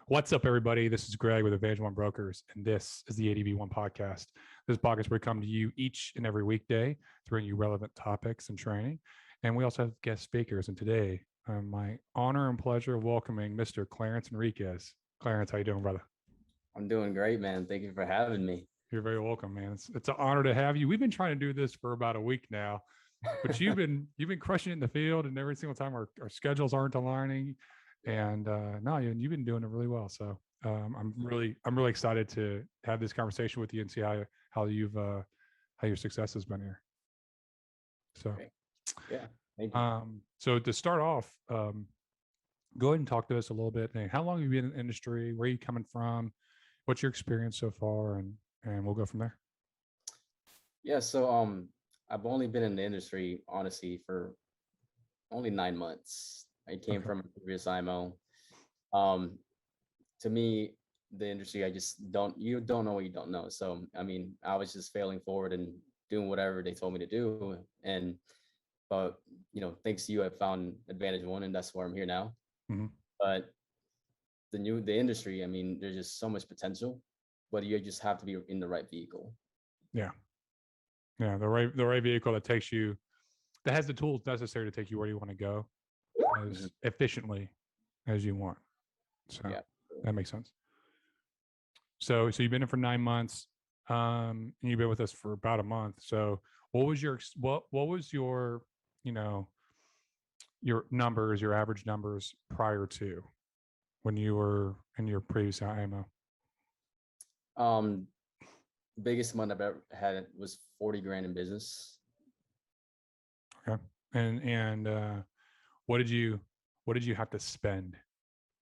What's up, everybody? This is Greg with Advantage One Brokers, and this is the ADV1 podcast. This podcast where we come to you each and every weekday to bring you relevant topics and training. And we also have guest speakers. And today, my honor and pleasure of welcoming Mr. Clarence Enriquez. Clarence, how you doing, brother? I'm doing great, man. Thank you for having me. You're very welcome, man. It's an honor to have you. We've been trying to do this for about a week now, but you've been crushing it in the field, and every single time our schedules aren't aligning. And no, you've been doing it really well. So I'm really excited to have this conversation with you and see how your success has been here. So, Great. Yeah, thank you. So to start off, go ahead and talk to us a little bit. How long have you been in the industry? Where are you coming from? What's your experience so far? And we'll go from there. Yeah, so I've only been in the industry honestly for only 9 months. I came Okay. from a previous IMO. Um, to me, the industry, you don't know what you don't know. So I mean, I was just failing forward and doing whatever they told me to do. But thanks to you, I found Advantage One, and that's where I'm here now. Mm-hmm. But the industry, I mean, there's just so much potential, but you just have to be in the right vehicle. Yeah. Yeah. The right vehicle that has the tools necessary to take you where you want to go as efficiently as you want. So Yeah, that makes sense. So you've been in for 9 months, and you've been with us for about a month. So what was your your numbers, your average numbers prior to when you were in your previous IMO? biggest month I've ever had was 40 grand in business. Okay. And what did you have to spend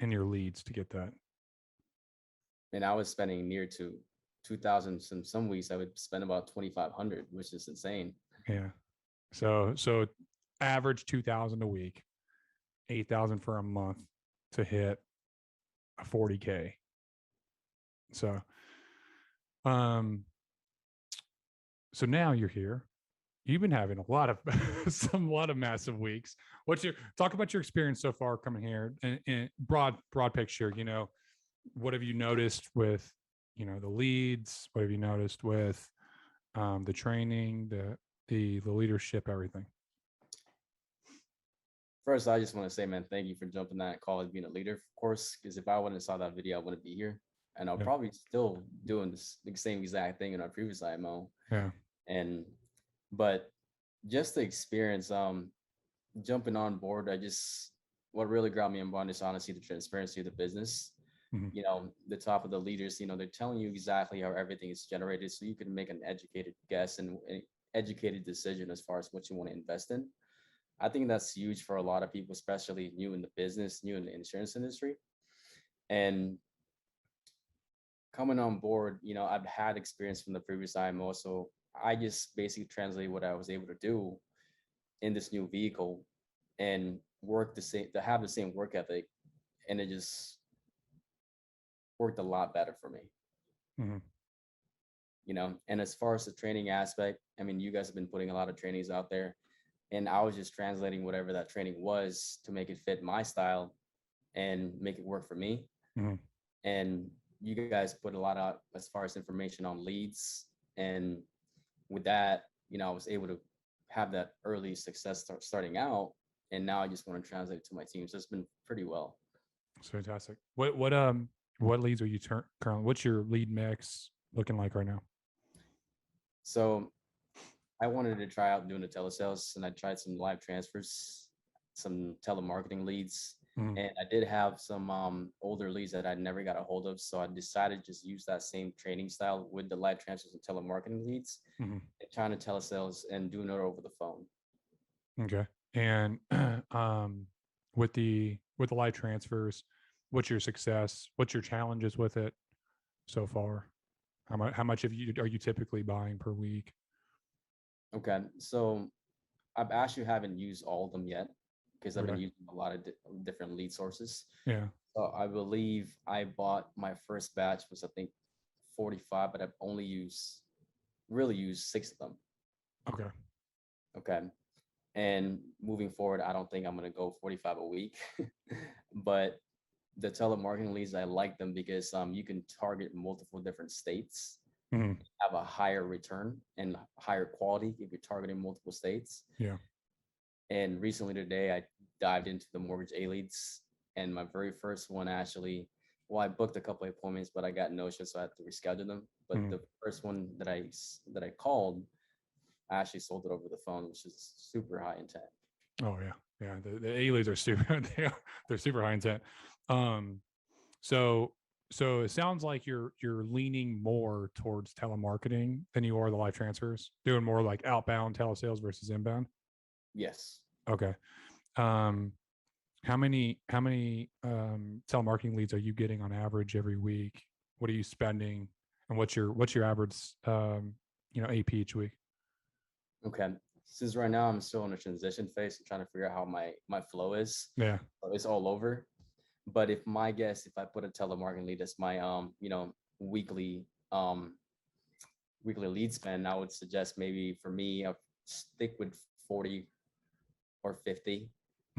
in your leads to get that? And I was spending near to 2,000. Some weeks I would spend about 2,500, which is insane. Yeah. So average 2,000 a week, 8,000 for a month to hit a 40K. So so now you're here. You've been having a lot of massive weeks. Talk about your experience so far coming here and broad picture, what have you noticed with, the leads? What have you noticed with the training, the leadership, everything? First, I just want to say, man, thank you for jumping that call as being a leader, of course, because if I wouldn't have saw that video, I wouldn't be here. And I'll probably still doing the same exact thing in our previous IMO. Yeah. But just the experience, jumping on board, what really grabbed me on board is honestly the transparency of the business. Mm-hmm. The top of the leaders, they're telling you exactly how everything is generated so you can make an educated guess and an educated decision as far as what you want to invest in. I think that's huge for a lot of people, especially new in the business, new in the insurance industry. And coming on board, I've had experience from the previous IMO, so I just basically translate what I was able to do in this new vehicle and have the same work ethic, and it just worked a lot better for me. Mm-hmm. And as far as the training aspect, I mean, you guys have been putting a lot of trainings out there, and I was just translating whatever that training was to make it fit my style and make it work for me. Mm-hmm. And you guys put a lot out as far as information on leads, and with that, I was able to have that early success starting out, and now I just want to translate it to my team. So it's been pretty well. It's fantastic. What leads are you currently? What's your lead mix looking like right now? So I wanted to try out doing the telesales, and I tried some live transfers, some telemarketing leads, and I did have some older leads that I never got a hold of. So I decided to just use that same training style with the live transfers and telemarketing leads, and trying to telesales and doing it over the phone. Okay. And with the live transfers, what's your success? What's your challenges with it so far? How much are you typically buying per week? Okay, so I actually haven't used all of them yet because I've been using a lot of different lead sources. Yeah. So I believe I bought my first batch was, I think, 45, but I've only really used 6 of them. Okay. Okay. And moving forward, I don't think I'm going to go 45 a week, but the telemarketing leads, I like them because you can target multiple different states, Mhm. have a higher return and higher quality if you're targeting multiple states. Yeah. And recently today, I dived into the mortgage A leads, and my very first one actually, well, I booked a couple of appointments, but I got no show, so I had to reschedule them. But Mhm. the first one that I called, I actually sold it over the phone, which is super high intent. Oh yeah. Yeah. The A-leads are super, they're super high intent. Um, so, so it sounds like you're leaning more towards telemarketing than you are the live transfers, doing more like outbound telesales versus inbound. Yes. Okay. Um, how many telemarketing leads are you getting on average every week? What are you spending, and what's your average AP each week? Okay. Since right now I'm still in a transition phase, I'm trying to figure out how my flow is. Yeah. It's all over. But if my guess, if I put a telemarketing lead as my weekly weekly lead spend, I would suggest maybe for me I stick with 40 or 50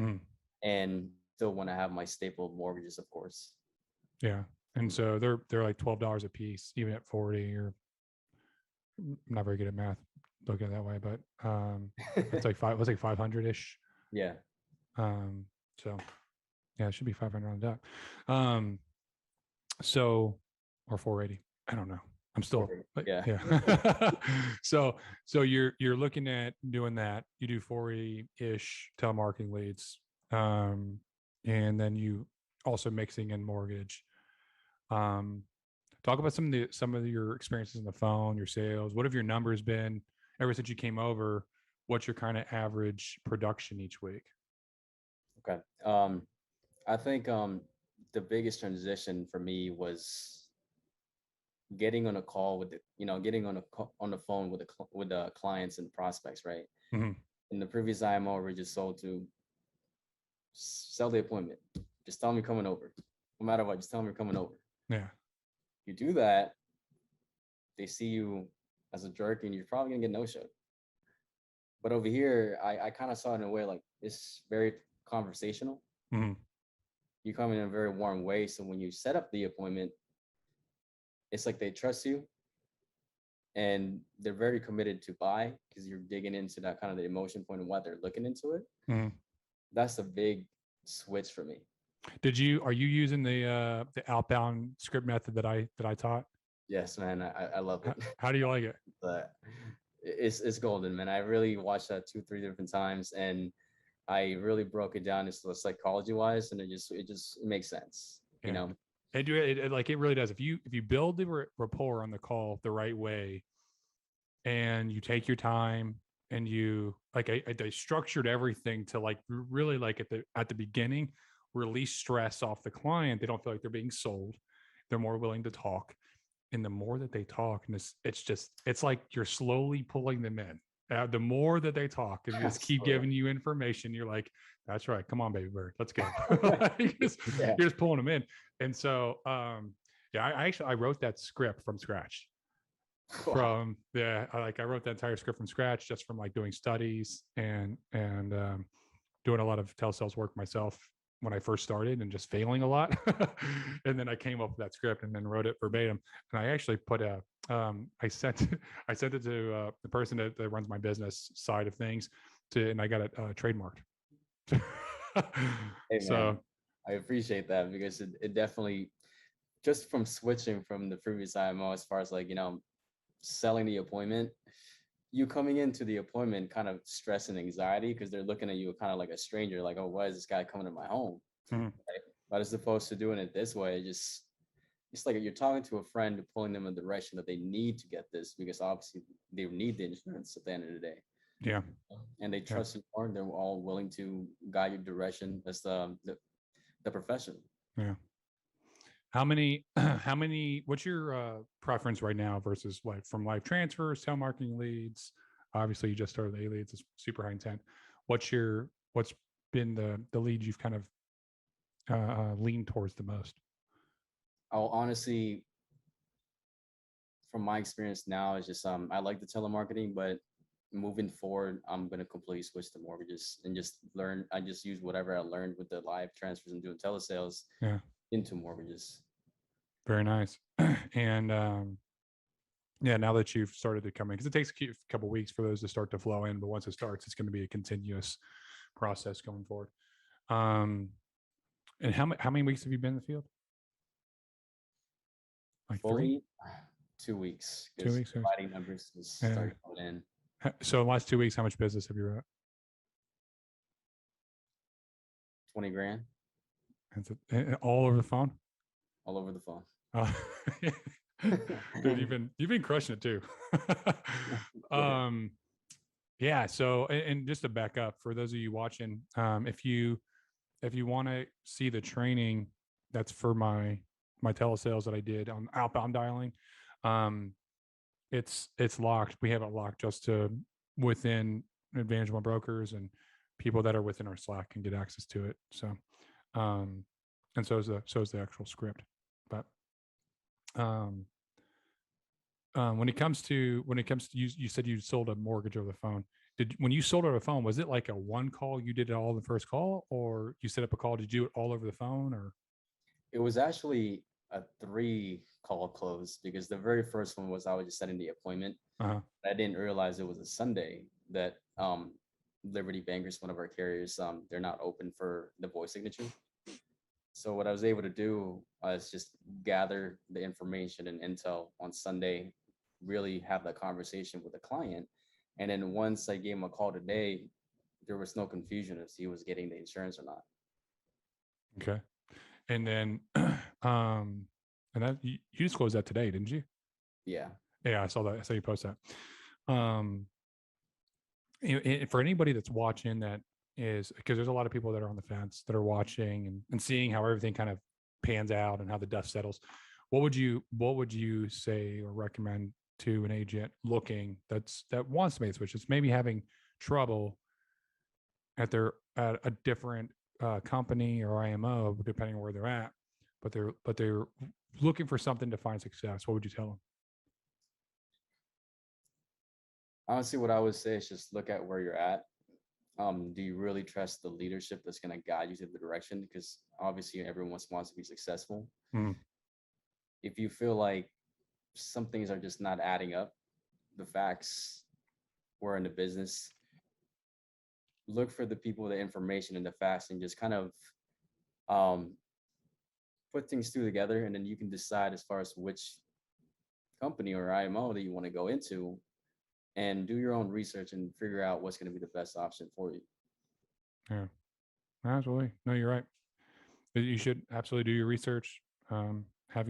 Mm, and still want to have my staple mortgages, of course. yeah. And so they're like $12 a piece, even at 40. Or I'm not very good at math, looking at it that way, but it's like five. It's like 500 ish. Yeah. Um, so yeah, it should be 500 on the dot. Um, so or 480. I don't know. I'm still, but Yeah. yeah. So you're looking at doing that. You do 40 ish telemarketing leads, and then you also mixing in mortgage. Um, Talk about some of your experiences on the phone, your sales. What have your numbers been ever since you came over? What's your kind of average production each week? Okay. I think the biggest transition for me was getting on a call with getting on the phone with the clients and prospects, right? Mm-hmm. In the previous IMO, we just sold to sell the appointment. Just tell me coming over. No matter what, just tell me you're coming over. Yeah. You do that, they see you as a jerk, and you're probably gonna get no show. But over here, I kind of saw it in a way like it's very conversational. Mm-hmm. You come in a very warm way, so when you set up the appointment, it's like they trust you and they're very committed to buy because you're digging into that kind of the emotion point and why they're looking into it. Mm-hmm. That's a big switch for me. Are you using the outbound script method that I taught? Yes, man, I love How, it. how do you like it? But it's golden, man. I really watched that 2, 3 different times, and I really broke it down into psychology wise, and it just makes sense, you Yeah. know. It really does. If you build the rapport on the call the right way, and you take your time, and you like I structured everything to like really like at the beginning release stress off the client. They don't feel like they're being sold. They're more willing to talk, and the more that they talk, and it's like you're slowly pulling them in. The more that they talk and just keep So, giving you information, you're like, that's right, come on baby bird, let's go. yeah. Yeah. You're just pulling them in. And so yeah, I wrote that script from scratch. Wow. I wrote that entire script from scratch, just from like doing studies and doing a lot of telesales work myself when I first started, and just failing a lot. And then I came up with that script and then wrote it verbatim. And I actually put I sent I sent it to the person that runs my business side of things, and I got it trademarked. Hey, man, So I appreciate that because it definitely just from switching from the previous IMO as far as selling the appointment, you coming into the appointment kind of stress and anxiety because they're looking at you kind of like a stranger, like, oh, why is this guy coming to my home? mhm, Right? But as opposed to doing it this way, it's like you're talking to a friend, pulling them in the direction that they need to get this because obviously they need the insurance at the end of the day. yeah, And they yeah, trust you more, and they're all willing to guide your direction as the profession. yeah. What's your preference right now versus like from live transfers, telemarketing leads? Obviously, you just started the A leads, it's super high intent. What's been the lead you've kind of leaned towards the most? I'll honestly, from my experience now, is just I like the telemarketing, but moving forward, I'm gonna completely switch to mortgages and just learn. I just use whatever I learned with the live transfers and doing telesales Yeah. into mortgages. Very nice. And yeah, now that you've started to come in, because it takes a couple of weeks for those to start to flow in, but once it starts, it's going to be a continuous process going forward. And how many weeks have you been in the field? Like Fully 2 weeks, 2 because weeks? providing numbers just Yeah. started coming in. So in the last 2 weeks, how much business have you wrote? 20 grand All over the phone? all over the phone. Dude, you've been crushing it too. Yeah. So, and just to back up for those of you watching, if you want to see the training that's for my telesales that I did on outbound dialing, it's locked. We have it locked just to within Advantage One brokers, and people that are within our Slack can get access to it. So, and so is the actual script. But when it comes to you said you sold a mortgage over the phone. When you sold over the phone, was it like a one call, you did it all in the first call, or you set up a call, did you do it all over the phone? Or It was actually a 3 call close, because the very first one was I was just setting the appointment. uh-huh. I didn't realize it was a Sunday that Liberty Bankers, one of our carriers, they're not open for the voice signature. So what I was able to do is just gather the information and intel on Sunday, really have that conversation with the client. And then once I gave him a call today, there was no confusion as he was getting the insurance or not. Okay. And then and that you disclosed that today, didn't you? Yeah. Yeah, I saw that. I saw you post that. For anybody that's watching, that is, because there's a lot of people that are on the fence that are watching and seeing how everything kind of pans out and how the dust settles. What would you say or recommend to an agent that wants to make a switch, that's maybe having trouble at a different company or IMO, depending on where they're at, but they're looking for something to find success? What would you tell them? Honestly, what I would say is just look at where you're at. Do you really trust the leadership that's going to guide you to the direction? Because obviously everyone wants to be successful. Mm. If you feel like some things are just not adding up, the facts, we're in the business, look for the people, the information, and the facts, and just kind of put things together, and then you can decide as far as which company or IMO that you want to go into, and do your own research and figure out what's going to be the best option for you. Yeah, absolutely. No, you're right. You should absolutely do your research. Have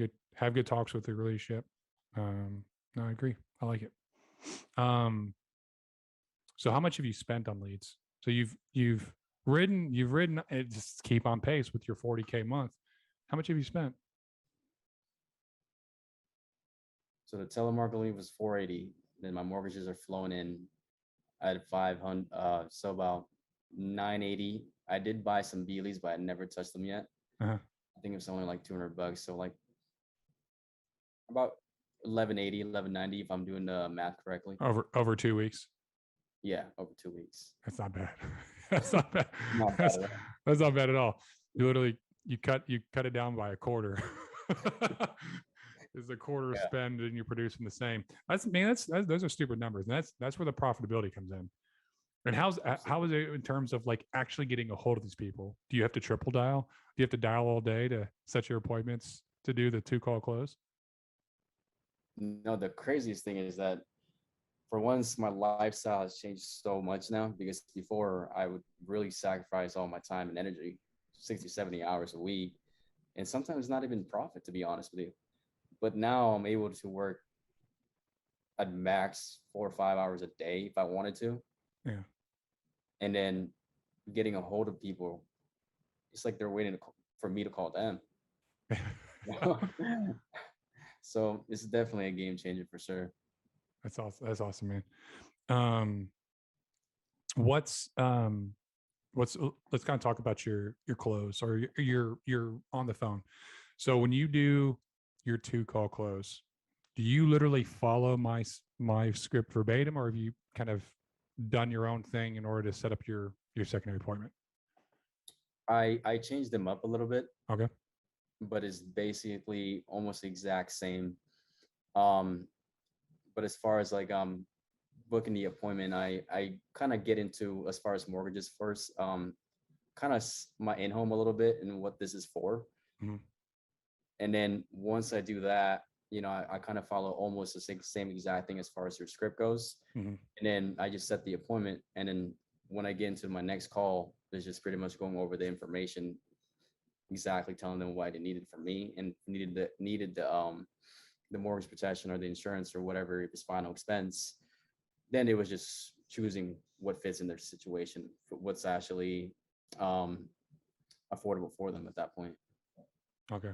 good talks with the relationship. No, I agree. I like it. So how much have you spent on leads? So you've ridden it, just keep on pace with your 40K a month. How much have you spent? So the telemarketing lead was 480. Then my mortgages are flowing in at 500. So about 980. I did buy some B leads, but I never touched them yet. Uh-huh. I think it was only like $200. So like about 1180, 1190 if I'm doing the math correctly. Over 2 weeks. Yeah, over 2 weeks. That's not bad. That's not bad. Not bad at all. That's not bad at all. You literally you cut it down by a quarter. Is a quarter spend and you're producing the same. Those are stupid numbers. And that's where the profitability comes in. And how is it in terms of like actually getting a hold of these people? Do you have to triple dial? Do you have to dial all day to set your appointments to do the 2-call close? No, the craziest thing is that for once, my lifestyle has changed so much now, because before I would really sacrifice all my time and energy, 60, 70 hours a week, and sometimes not even profit, to be honest with you. But now I'm able to work at max 4 or 5 hours a day if I wanted to. Yeah. And then getting a hold of people, it's like they're waiting for me to call them. So it's definitely a game changer for sure. That's awesome. That's awesome, man. Let's kind of talk about your close, or you're on the phone. So when you do your 2-call close, do you literally follow my script verbatim, or have you kind of done your own thing in order to set up your secondary appointment? I changed them up a little bit. Okay. but it's basically almost the exact same. Um, but as far as like booking the appointment, I kind of get into as far as mortgages first. Kind of my in home a little bit and what this is for, Mhm. and then once I do that, I kind of follow almost the same exact thing as far as your script goes, Mhm. and then I just set the appointment, and then when I get into my next call, it's just pretty much going over the information, exactly telling them what they needed from me and needed the mortgage protection or the insurance or whatever if it's final expense. Then it was just choosing what fits in their situation, what's actually um, affordable for them at that point. Okay.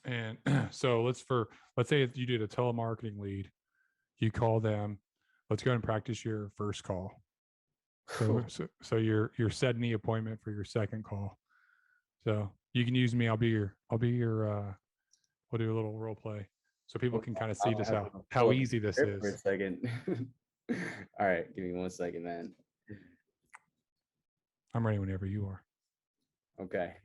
And so let's say if you did a telemarketing lead, you call them. Let's go and practice your first call. So you're setting the appointment for your second call. So you can use me. I'll be your we'll do a little role play so people Okay, can kind of I see just have how to pull how up the easy this script for a is. second. All right, give me 1 second, man. I'm ready whenever you are. Okay,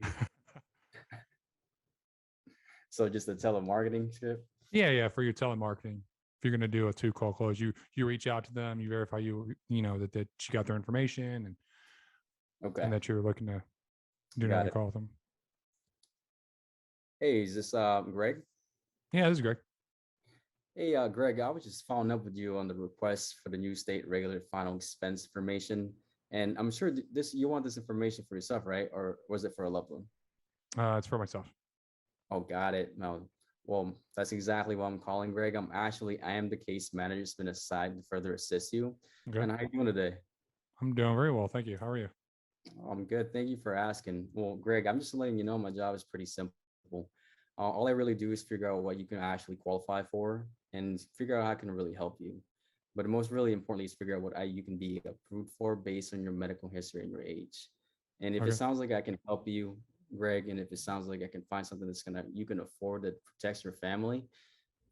so just the telemarketing script. Yeah, for your telemarketing. If you're going to do a 2 call close, you reach out to them, you verify you know that you got their information and Okay, that you're looking to do got another it. call with them. Hey, is this Greg? Yeah, this is great. Hey, Greg, I was just following up with you on the request for the new state regular final expense information, and I'm sure this you want this information for yourself, right? Or was it for a loved one? It's for myself. Oh, got it. No, well, that's exactly why I'm calling, Greg. I am the case manager. It's been assigned to further assist you. Okay. And how you doing today? I'm doing very well. Thank you. How are you? I'm good. Thank you for asking. Well, Greg, I'm just letting you know my job is pretty simple. All I really do is figure out what you can actually qualify for and figure out how I can really help you. But most really importantly is figure out you can be approved for based on your medical history and your age. And if it Okay. sounds like I can help you, Greg, and if it sounds like I can find something that's gonna you can afford that protects your family,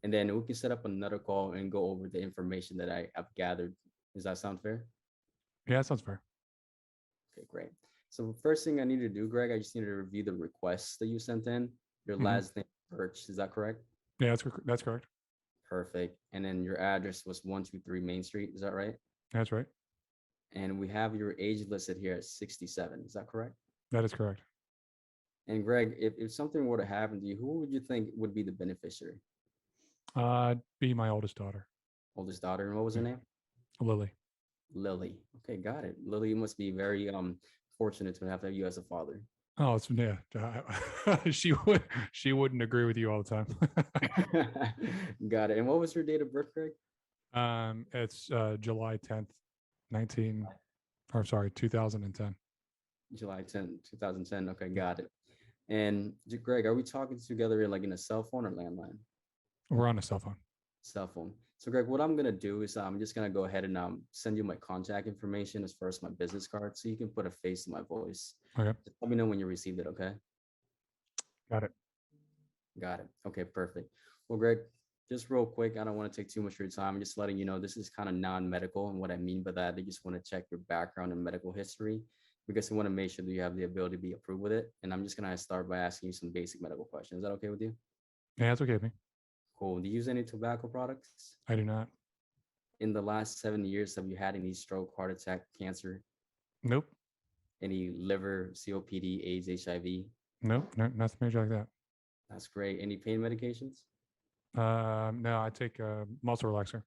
and then we can set up another call and go over the information that I've gathered. Does that sound fair? Yeah, that sounds fair. Okay, great. So first thing I need to do, Greg, I just need to review the requests that you sent in. Your Hmm. last name, Birch, is that correct? Yeah, that's correct. Perfect. And then your address was 123 Main Street, is that right? That's right. And we have your age listed here at 67, is that correct? That is correct. And Greg, if something were to happen to you, who would you think would be the beneficiary? Be my oldest daughter. Oldest daughter, and what was her Yeah, name? Lily. Lily. Okay, got it. Lily, you must be very fortunate to have you as a father. Oh, it's yeah. She wouldn't agree with you all the time. Got it. And what was your date of birth, Greg? It's July 10th, 19 or sorry, 2010. July 10th, 2010. Okay, got it. And Greg, are we talking together in a cell phone or landline? We're on a cell phone. Cell phone. So Greg, what I'm gonna do is I'm just gonna go ahead and send you my contact information as far as my business card, so you can put a face to my voice. Okay. Just let me know when you received it. Okay. Got it. Got it. Okay, perfect. Well, Greg, just real quick, I don't want to take too much of your time. I'm just letting you know this is kind of non-medical, and what I mean by that, they just want to check your background and medical history because they want to make sure that you have the ability to be approved with it. And I'm just gonna start by asking you some basic medical questions. Is that okay with you? Yeah, that's okay with me. Cool. Do you use any tobacco products? I do not. In the last 7 years, have you had any stroke, heart attack, cancer, Nope. any liver, COPD, AIDS, HIV? Nope. No, nothing major like that. That's great. Any pain medications? No, I take a muscle relaxer.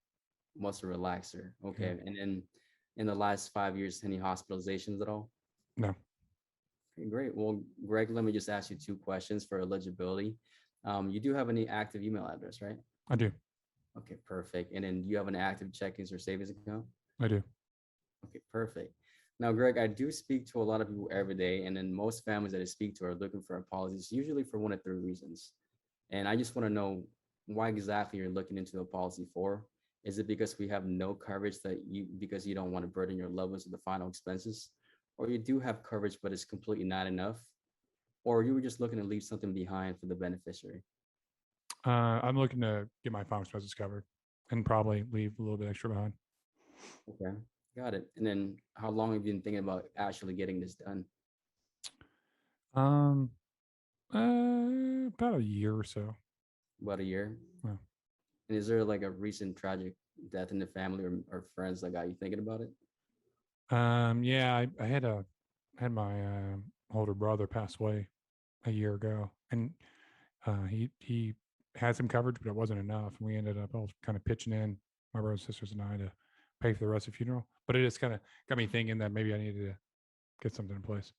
Muscle relaxer. Yeah. Okay. And then in the last 5 years, any hospitalizations at all? No, Okay, great. Well, Greg, let me just ask you 2 questions for eligibility. You do have any active email address, right? I do. Okay, perfect. And then do you have an active checkings or savings account? I do. Okay, perfect. Now, Greg, I do speak to a lot of people every day, and then most families that I speak to are looking for policies, usually for one of three reasons. And I just want to know why exactly you're looking into a policy for. Is it because we have no coverage because you don't want to burden your loved ones with the final expenses? Or you do have coverage, but it's completely not enough? Or you were just looking to leave something behind for the beneficiary? I'm looking to get my final expenses covered and probably leave a little bit extra behind. Okay, got it. And then how long have you been thinking about actually getting this done? Um, About a year or so. About a year. Yeah. And is there like a recent tragic death in the family or friends that got you thinking about it? Yeah, I had my older brother pass away a year ago, and he had some coverage, but it wasn't enough. And we ended up all kind of pitching in, my brothers, sisters, and I, to pay for the rest of the funeral. But it just kind of got me thinking that maybe I needed to get something in place.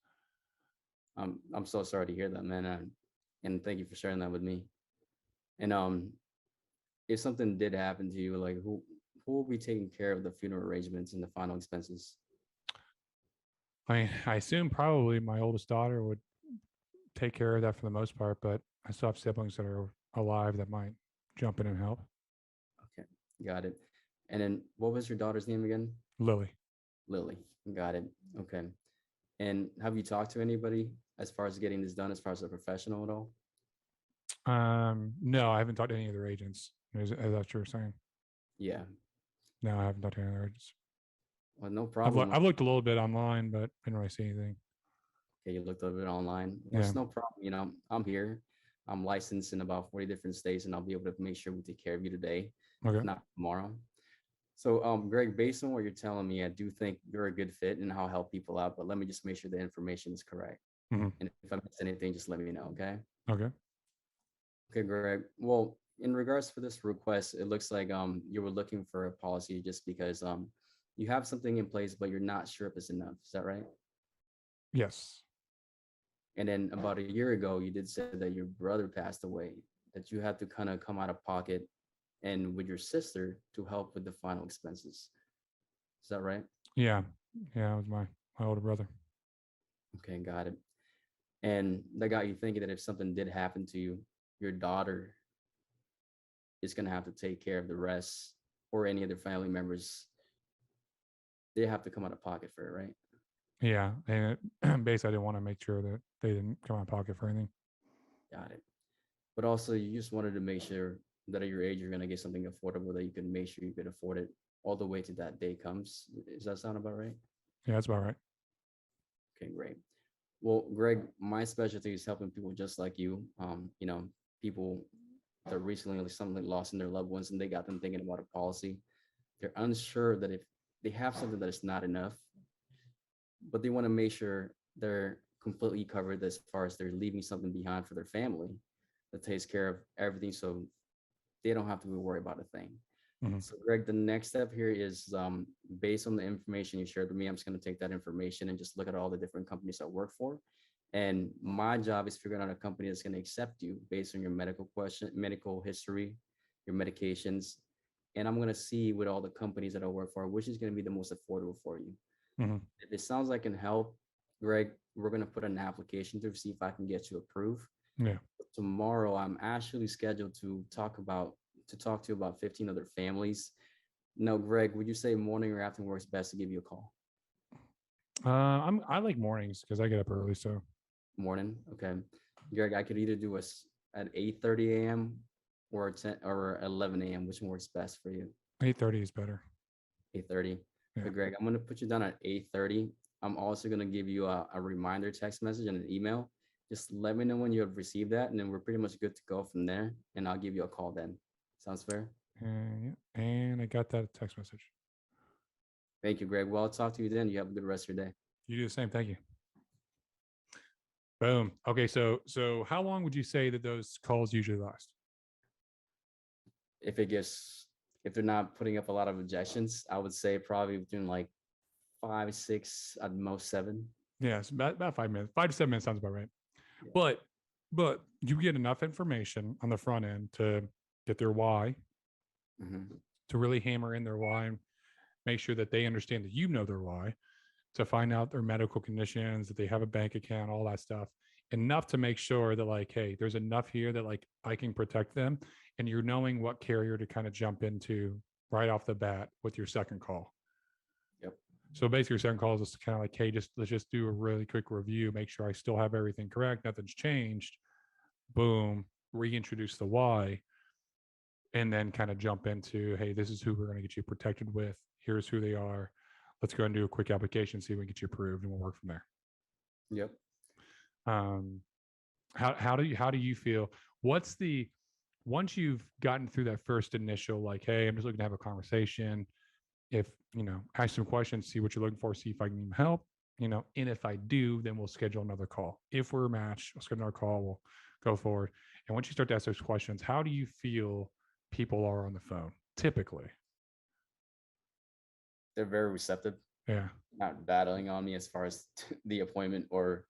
I'm so sorry to hear that, man. And thank you for sharing that with me. And if something did happen to you, like who will be taking care of the funeral arrangements and the final expenses? I assume probably my oldest daughter would take care of that for the most part, but I still have siblings that are alive that might jump in and help. Okay, got it. And then what was your daughter's name again? Lily. Lily. Got it. Okay. And have you talked to anybody as far as getting this done, as far as a professional at all? No, I haven't talked to any of their agents. Is that what you're saying? Yeah. No, I haven't talked to any of their agents. Well, no I've problem. I've looked a little bit online, but didn't really see anything. Okay, you looked a little bit online. Well, Yeah. it's no problem. I'm here. I'm licensed in about 40 different states, and I'll be able to make sure we take care of you today, if Okay. not tomorrow. So, Greg, based on what you're telling me, I do think you're a good fit and I'll help people out, but let me just make sure the information is correct. Hmm. And if I miss anything, just let me know, okay? Okay. Okay, Greg. Well, in regards for this request, it looks like you were looking for a policy just because you have something in place, but you're not sure if it's enough. Is that right? Yes. And then about a year ago, you did say that your brother passed away, that you had to kind of come out of pocket and with your sister to help with the final expenses. Is that right? Yeah. Yeah. It was my older brother. Okay, got it. And that got you thinking that if something did happen to you, your daughter is going to have to take care of the rest or any other family members. They have to come out of pocket for it, right? Yeah. And basically, I didn't want to make sure that they didn't come out of pocket for anything. Got it. But also, you just wanted to make sure that at your age, you're going to get something affordable that you can make sure you could afford it all the way to that day comes. Does that sound about right? Yeah, that's about right. Okay, great. Well, Greg, my specialty is helping people just like you. People that recently something lost in their loved ones and they got them thinking about a policy. They're unsure that if they have something that is not enough, but they want to make sure they're completely covered as far as they're leaving something behind for their family that takes care of everything so they don't have to be worried about a thing. Hmm. So, Greg, the next step here is based on the information you shared with me, I'm just going to take that information and just look at all the different companies I work for. And my job is figuring out a company that's going to accept you based on your medical history, your medications. And I'm going to see with all the companies that I work for, which is going to be the most affordable for you. Hmm. If it sounds like can help, Greg, we're going to put an application through, see if I can get you approved. Yeah. Tomorrow, I'm actually scheduled to talk to you about 15 other families. No, Greg, would you say morning or afternoon works best to give you a call? I like mornings because I get up early. So Morning, okay. Greg, I could either do us at 8:30 a.m. or 10 or 11 a.m. Which one works best for you? 8:30 is better. 8:30. Yeah. Okay, Greg, I'm gonna put you down at 8:30. I'm also gonna give you a reminder text message and an email. Just let me know when you have received that, and then we're pretty much good to go from there. And I'll give you a call then. Sounds fair? And I got that text message. Thank you, Greg. Well, I'll talk to you then. You have a good rest of your day. You do the same. Thank you. Boom. Okay. So how long would you say that those calls usually last? If it gets if they're not putting up a lot of objections, I would say probably between like 5, 6, at most 7. Yes, about 5 minutes. 5 to 7 minutes sounds about right. Yeah. But you get enough information on the front end to get their why, Mm-hmm. to really hammer in their why and make sure that they understand that you know their why, to find out their medical conditions, that they have a bank account, all that stuff. Enough to make sure that, like, hey, there's enough here that like I can protect them. And you're knowing what carrier to kind of jump into right off the bat with your second call. Yep. So basically, your second call is just kind of like, hey, let's just do a really quick review, make sure I still have everything correct, nothing's changed. Boom, reintroduce the why, and then kind of jump into, hey, this is who we're going to get you protected with. Here's who they are. Let's go and do a quick application, see if we can get you approved, and we'll work from there. Yep. Um, How do you feel? What's the once you've gotten through that first initial, like, hey, I'm just looking to have a conversation. If ask some questions, see what you're looking for, see if I can help. And if I do, then we'll schedule another call. If we're a match, we'll schedule another call. We'll go forward. And once you start to ask those questions, how do you feel people are on the phone typically? They're very receptive, Yeah. not battling on me as far as the appointment, or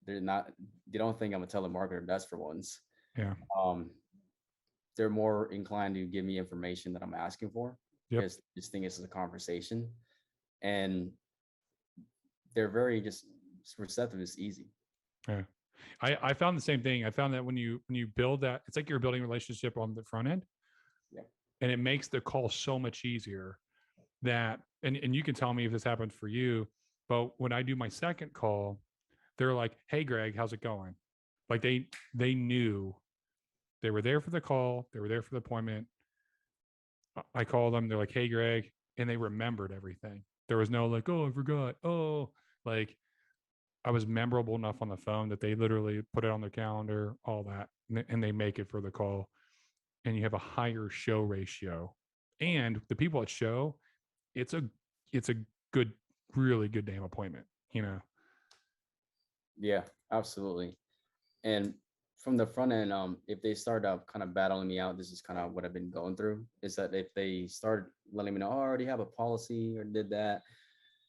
they're not. They don't think I'm a telemarketer. That's for once. Yeah. Um, they're more inclined to give me information that I'm asking for Yep. because this thing is a conversation, and they're very just receptive. It's easy. Yeah. I found the same thing. I found that when you build that, it's like you're building a relationship on the front end, Yeah. and it makes the call so much easier that and you can tell me if this happens for you, but when I do my second call, they're like, hey Greg, how's it going? Like they knew they were there for the call, they were there for the appointment. I called them, they're like, hey Greg, and they remembered everything. There was no like, oh, I forgot. Oh, like I was memorable enough on the phone that they literally put it on their calendar, all that, and they make it for the call. And you have a higher show ratio. And the people at show, it's a it's a good, really good damn appointment. Yeah, absolutely. And from the front end, if they start up kind of battling me out, this is kind of what I've been going through. Is that if they start letting me know, oh, I already have a policy or did that,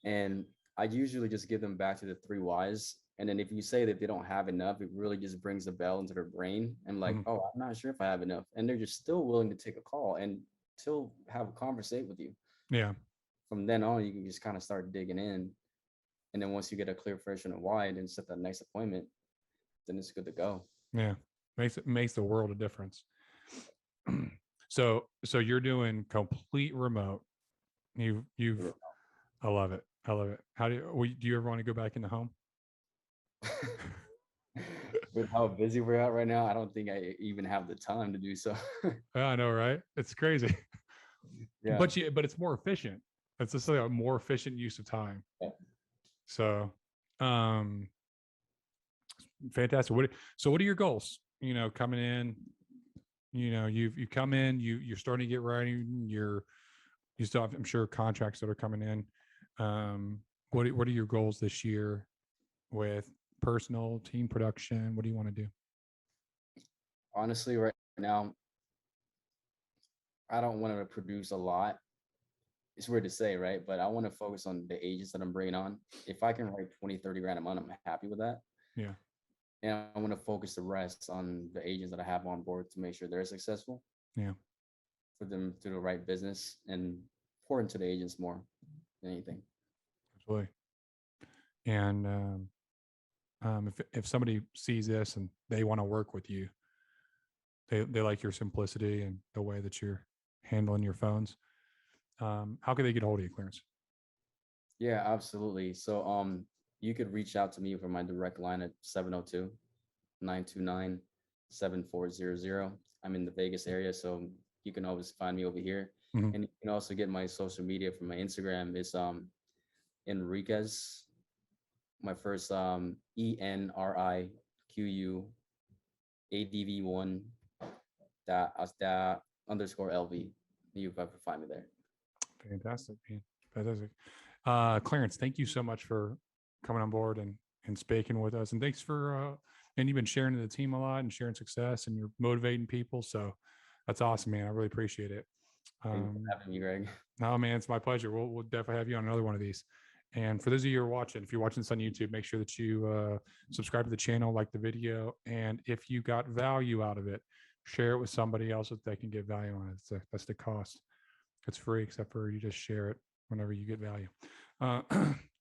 and I usually just give them back to the three whys. And then if you say that they don't have enough, it really just brings a bell into their brain. And like, Mhm. oh, I'm not sure if I have enough. And they're just still willing to take a call and still have a conversation with you. Yeah. From then on, you can just kind of start digging in. And then once you get a clear version of why, then set that next appointment, then it's good to go. Yeah. Makes the world of difference. So you're doing complete remote. You've I love it. I love it. How do you ever want to go back in the home? With how busy we're at right now, I don't think I even have the time to do so. I know, right? It's crazy. Yeah. But it's more efficient. It's just like a more efficient use of time. Yeah. So um fantastic. What are your goals? Coming in, you come in, you're starting to get writing, you still have, I'm sure, contracts that are coming in. What are your goals this year with personal team production? What do you want to do? Honestly, right now, I don't want to produce a lot. It's weird to say, right? But I want to focus on the agents that I'm bringing on. If I can write 20, 30 grand a month, I'm happy with that. Yeah. And I want to focus the rest on the agents that I have on board to make sure they're successful, Yeah. for them to do the right business and pour into the agents more than anything. Absolutely. And if somebody sees this and they want to work with you, they like your simplicity and the way that you're handling your phones. How can they get a hold of you, Clarence? Yeah, absolutely. So you could reach out to me for my direct line at 702-929-7400. I'm in the Vegas area, so you can always find me over here. Mhm. And you can also get my social media from my Instagram. It's Enriquez. My first ENRIQUADV1 that underscore LV. You can find me there. Fantastic, man. Fantastic. Clarence, thank you so much for coming on board and speaking with us. And thanks for and you've been sharing to the team a lot and sharing success and you're motivating people. So that's awesome, man. I really appreciate it. Thanks for having me, Greg. No, man, it's my pleasure. We'll definitely have you on another one of these. And for those of you who are watching, if you're watching this on YouTube, make sure that you subscribe to the channel, like the video, and if you got value out of it, share it with somebody else that they can get value on it. That's the cost. It's free, except for you just share it whenever you get value.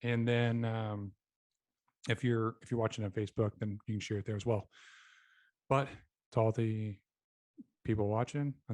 And then if you're watching on Facebook, then you can share it there as well. But to all the people watching,